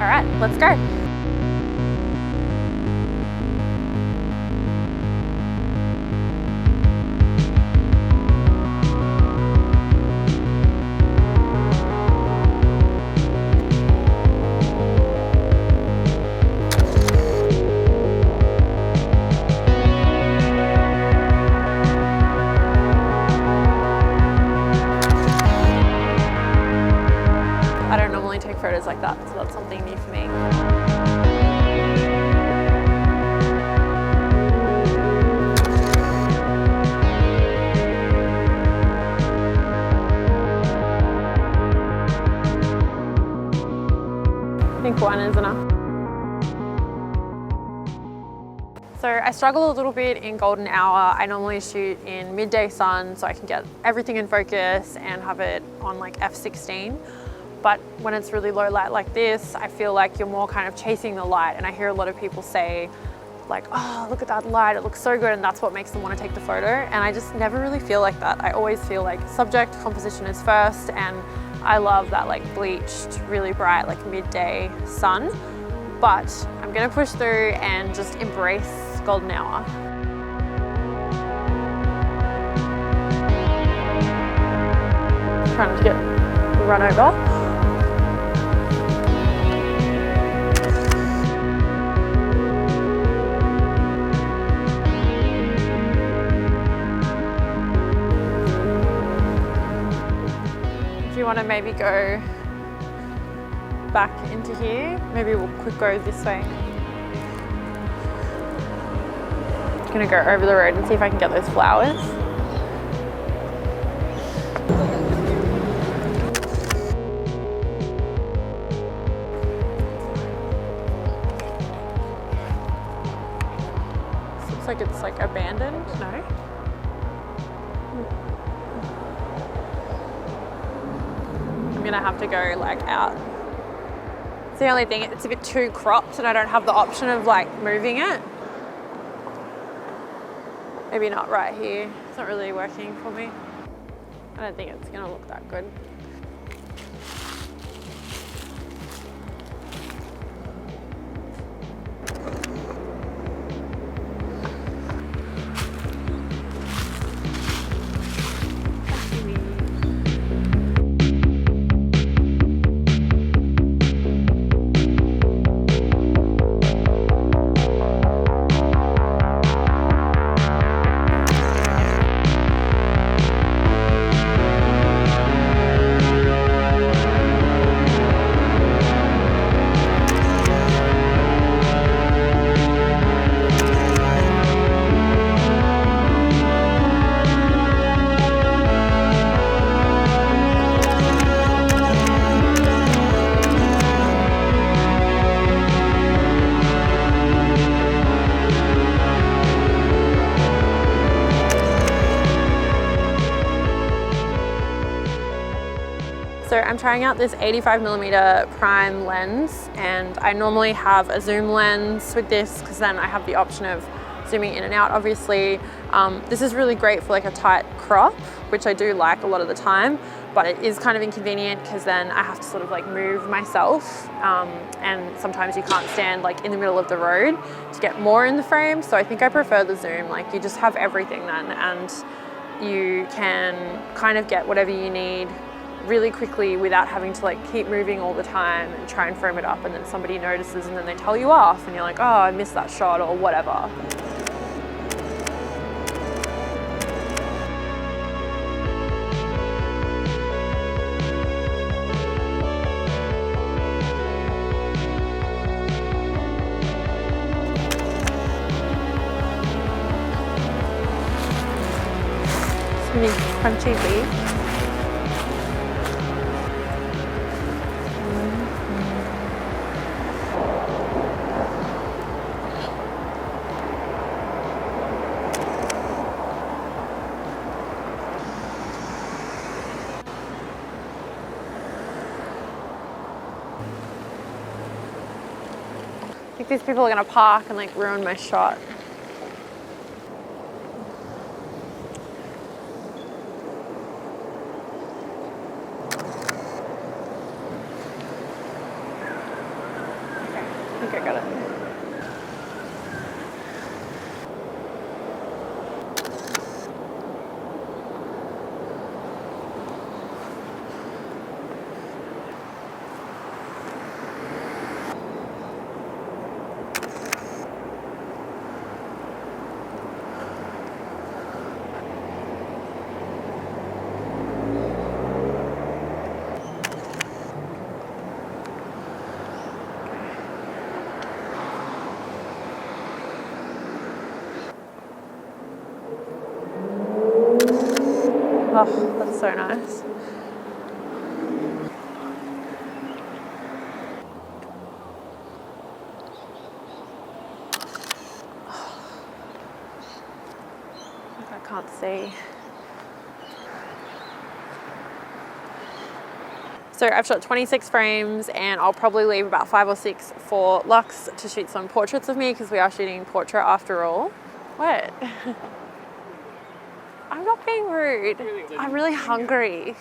All right, let's go. I don't normally take photos like that, so that's something new for me. I think one is enough. So I struggle a little bit in golden hour. I normally shoot in midday sun so I can get everything in focus and have it on like F16. But when it's really low light like this, I feel like you're more kind of chasing the light. And I hear a lot of people say like, oh, look at that light, it looks so good. And that's what makes them want to take the photo. And I just never really feel like that. I always feel like subject composition is first. And I love that like bleached, really bright, like midday sun. But I'm gonna push through and just embrace golden hour. Trying not to get run over. Do you want to maybe go back into here? Maybe we'll quick go this way. I'm gonna go over the road and see if I can get those flowers. This looks like it's like abandoned, no? I'm gonna have to go like out. It's the only thing, it's a bit too cropped and I don't have the option of like moving it. Maybe not right here. It's not really working for me. I don't think it's gonna look that good. So I'm trying out this 85mm prime lens, and I normally have a zoom lens with this because then I have the option of zooming in and out, obviously. This is really great for like a tight crop, which I do like a lot of the time, but it is kind of inconvenient because then I have to sort of like move myself, and sometimes you can't stand like in the middle of the road to get more in the frame. So I think I prefer the zoom. Like you just have everything then, and you can kind of get whatever you need really quickly without having to like keep moving all the time and try and frame it up, and then somebody notices and then they tell you off and you're like, oh, I missed that shot or whatever. It's really crunchy beef. I think these people are gonna park and like ruin my shot. Okay, got it. Oh, that's so nice. I can't see. So I've shot 26 frames and I'll probably leave about 5 or 6 for Lux to shoot some portraits of me because we are shooting portrait after all. What? I'm not being rude. I'm really hungry.